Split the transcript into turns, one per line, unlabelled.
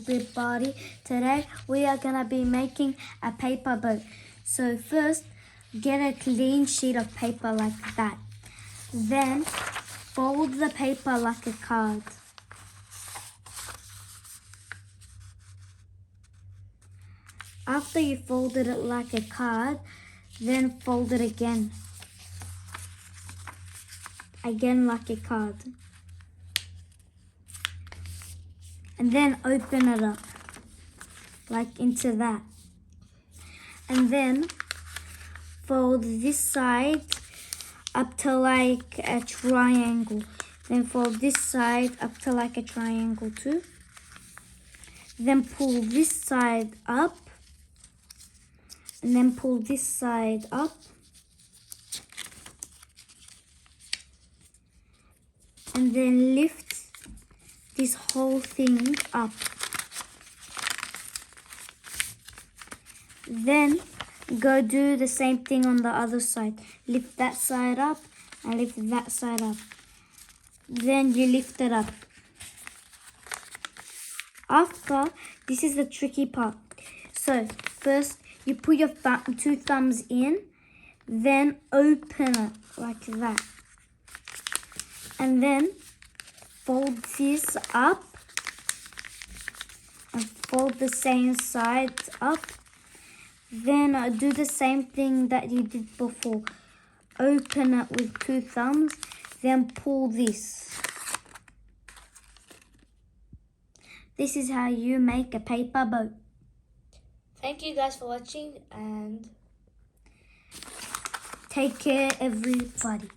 everybody. Today we are gonna be making a paper boat. So first, get a clean sheet of paper like that. Then fold the paper like a card. After you folded it like a card, then fold it again. Again like a card. And then open it up, like into that. And then fold this side up to like a triangle. Then fold this side up to like a triangle too. Then pull this side up. And then pull this side up. And then lift this whole thing up. Then go do the same thing on the other side. Lift that side up and lift that side up. Then you lift it up. After, this is the tricky part. So first you put your two thumbs in, then open it like that. And then fold this up and fold the same side up. Then do the same thing that you did before. Open it with two thumbs, then pull this. This is how you make a paper boat.
Thank you guys for watching and
take care, everybody.